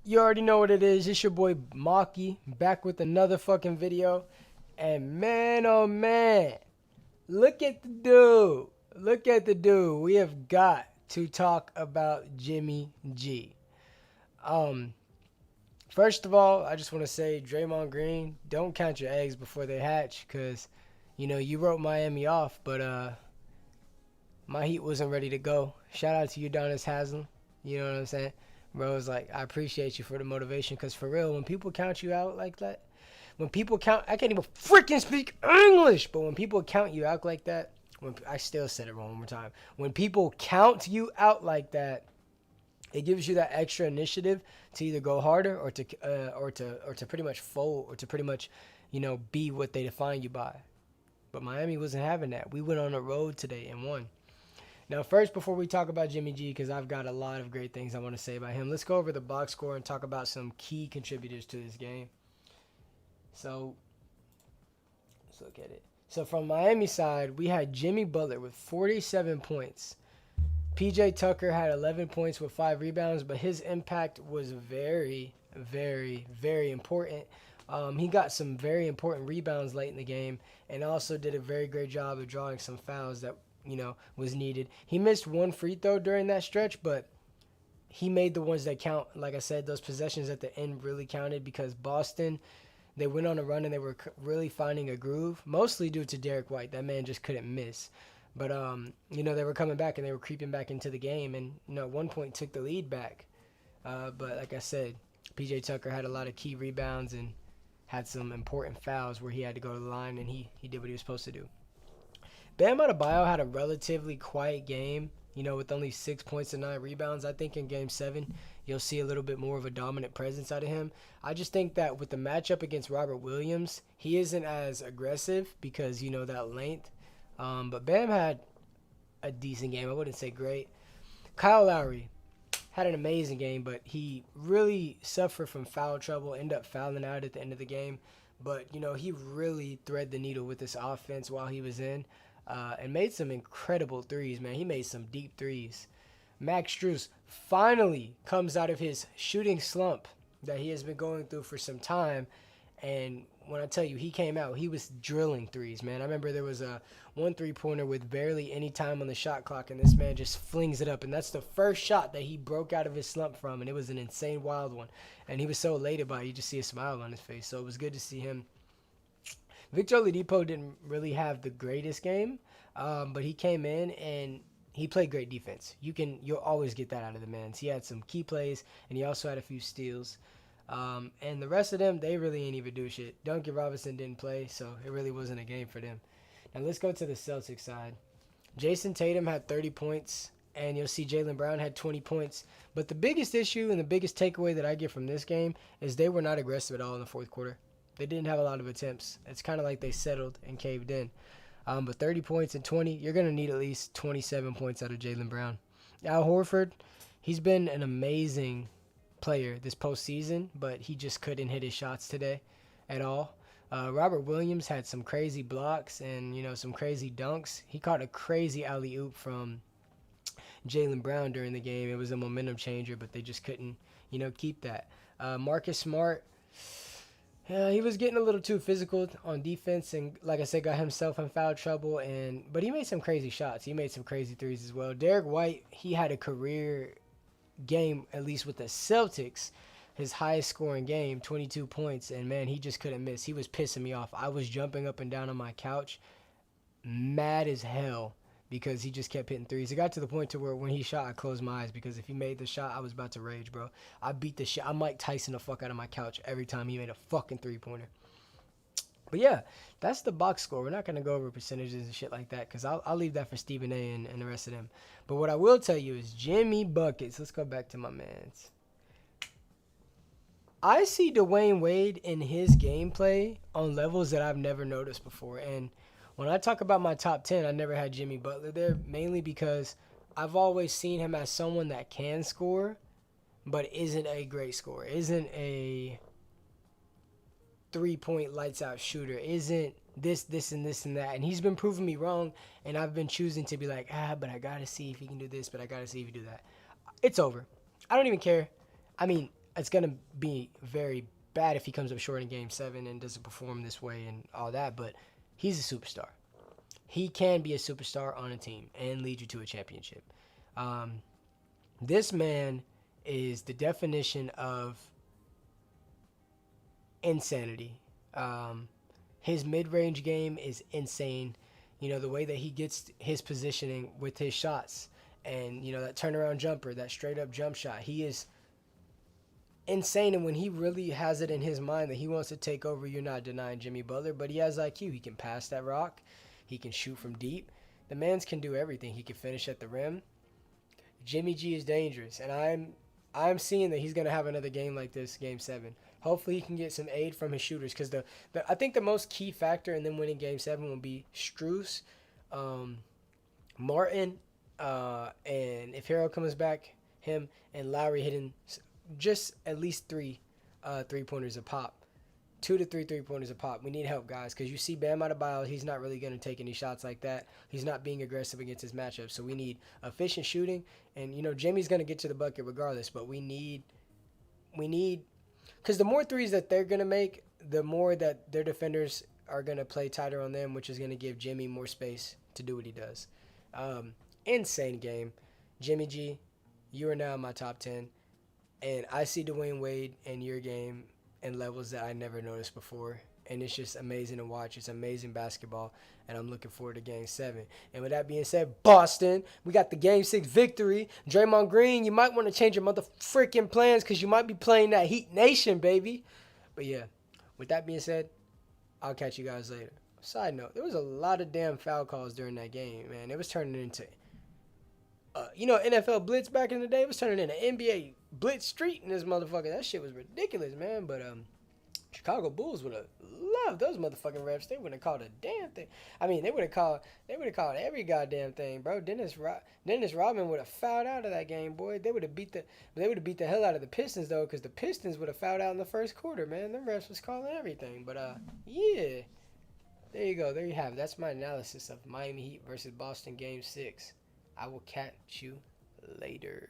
You already know what it is. It's your boy Maki back with another fucking video. And man, oh man, look at the dude. Look at the dude. We have got to talk about Jimmy G. Um, First of all, I just want to say, Draymond Green, don't count your eggs before they hatch, cause you wrote Miami off, but my Heat wasn't ready to go. Shout out to Udonis Haslam. You know what I'm saying? Bro, it's like, I appreciate you for the motivation, because for real, when people count you out like that, when people count, I can't even freaking speak English, but when people count you out like that, I still said it wrong one more time. When people count you out like that, it gives you that extra initiative to either go harder or to pretty much fold or to pretty much, be what they define you by. But Miami wasn't having that. We went on a road today and won. Now, first, before we talk about Jimmy G, because I've got a lot of great things I want to say about him, let's go over the box score and talk about some key contributors to this game. So, let's look at it. So, from Miami side, we had Jimmy Butler with 47 points. PJ Tucker had 11 points with 5 rebounds, but his impact was very, very, very important. He got some very important rebounds late in the game and also did a very great job of drawing some fouls that was needed. He missed one free throw during that stretch, but he made the ones that count. Like I said, those possessions at the end really counted because Boston, they went on a run and they were really finding a groove, mostly due to Derek White. That man just couldn't miss. But, they were coming back and they were creeping back into the game and, at one point took the lead back. But like I said, PJ Tucker had a lot of key rebounds and had some important fouls where he had to go to the line and he did what he was supposed to do. Bam Adebayo had a relatively quiet game, with only 6 points and 9 rebounds. I think in Game 7, you'll see a little bit more of a dominant presence out of him. I just think that with the matchup against Robert Williams, he isn't as aggressive because, that length. But Bam had a decent game. I wouldn't say great. Kyle Lowry had an amazing game, but he really suffered from foul trouble, ended up fouling out at the end of the game. But, he really threaded the needle with this offense while he was in. And made some incredible threes, man. He made some deep threes. Max Strus finally comes out of his shooting slump that he has been going through for some time. And when I tell you, he came out, he was drilling threes, man. I remember there was a 1 3-pointer with barely any time on the shot clock, and this man just flings it up. And that's the first shot that he broke out of his slump from, and it was an insane, wild one. And he was so elated by it, you just see a smile on his face. So it was good to see him. Victor Oladipo didn't really have the greatest game, but he came in and he played great defense. You'll always get that out of the man. He had some key plays, and he also had a few steals. And the rest of them, they really ain't even do shit. Duncan Robinson didn't play, so it really wasn't a game for them. Now let's go to the Celtics side. Jason Tatum had 30 points, and you'll see Jaylen Brown had 20 points. But the biggest issue and the biggest takeaway that I get from this game is they were not aggressive at all in the fourth quarter. They didn't have a lot of attempts. It's kind of like they settled and caved in. But 30 points and 20, you're going to need at least 27 points out of Jaylen Brown. Al Horford, he's been an amazing player this postseason, but he just couldn't hit his shots today at all. Robert Williams had some crazy blocks and, some crazy dunks. He caught a crazy alley-oop from Jaylen Brown during the game. It was a momentum changer, but they just couldn't, keep that. Marcus Smart, yeah, he was getting a little too physical on defense and, like I said, got himself in foul trouble. But he made some crazy shots. He made some crazy threes as well. Derek White, he had a career game, at least with the Celtics, his highest scoring game, 22 points. And, man, he just couldn't miss. He was pissing me off. I was jumping up and down on my couch, mad as hell, because he just kept hitting threes. It got to the point to where when he shot, I closed my eyes because if he made the shot, I was about to rage, bro. I beat the shit. I Mike Tyson the fuck out of my couch every time he made a fucking three-pointer. But, yeah, that's the box score. We're not going to go over percentages and shit like that because I'll leave that for Stephen A. and the rest of them. But what I will tell you is Jimmy Buckets. Let's go back to my mans. I see Dwayne Wade in his gameplay on levels that I've never noticed before. And when I talk about my top 10, I never had Jimmy Butler there, mainly because I've always seen him as someone that can score, but isn't a great scorer, isn't a three-point lights-out shooter, isn't this, and this, and that. And he's been proving me wrong, and I've been choosing to be like, but I got to see if he can do this, but I got to see if he can do that. It's over. I don't even care. I mean, it's gonna be very bad if he comes up short in Game 7 and doesn't perform this way and all that. But he's a superstar. He can be a superstar on a team and lead you to a championship. This man is the definition of insanity. His mid-range game is insane. You know, the way that he gets his positioning with his shots and, you know, that turnaround jumper, that straight-up jump shot. He is insane, and when he really has it in his mind that he wants to take over, you're not denying Jimmy Butler, but he has IQ. He can pass that rock. He can shoot from deep. The man's can do everything. He can finish at the rim. Jimmy G is dangerous, and I'm seeing that he's going to have another game like this, Game 7. Hopefully he can get some aid from his shooters, because I think the most key factor in them winning Game 7 will be Strus, Martin, and if Harrell comes back, him and Lowry hitting just at least three-pointers a pop. 2 to 3 3-pointers a pop. We need help, guys, because you see Bam Adebayo, he's not really going to take any shots like that. He's not being aggressive against his matchup, so we need efficient shooting. And, you know, Jimmy's going to get to the bucket regardless, but we need because the more threes that they're going to make, the more that their defenders are going to play tighter on them, which is going to give Jimmy more space to do what he does. Insane game. Jimmy G, you are now in my top 10. And I see Dwayne Wade in your game in levels that I never noticed before. And it's just amazing to watch. It's amazing basketball. And I'm looking forward to Game 7. And with that being said, Boston, we got the Game 6 victory. Draymond Green, you might want to change your motherfucking plans because you might be playing that Heat Nation, baby. But yeah, with that being said, I'll catch you guys later. Side note, there was a lot of damn foul calls during that game, man. It was turning into, NFL Blitz back in the day. It was turning into NBA Blitz Street in this motherfucker. That shit was ridiculous, man. But Chicago Bulls would have loved those motherfucking refs. They wouldn't have called a damn thing. I mean, they would have called every goddamn thing, bro. Dennis Rodman would have fouled out of that game, boy. They would have beat the hell out of the Pistons though, because the Pistons would have fouled out in the first quarter, man. The refs was calling everything. But yeah, there you go. There you have it. That's my analysis of Miami Heat versus Boston Game 6. I will catch you later.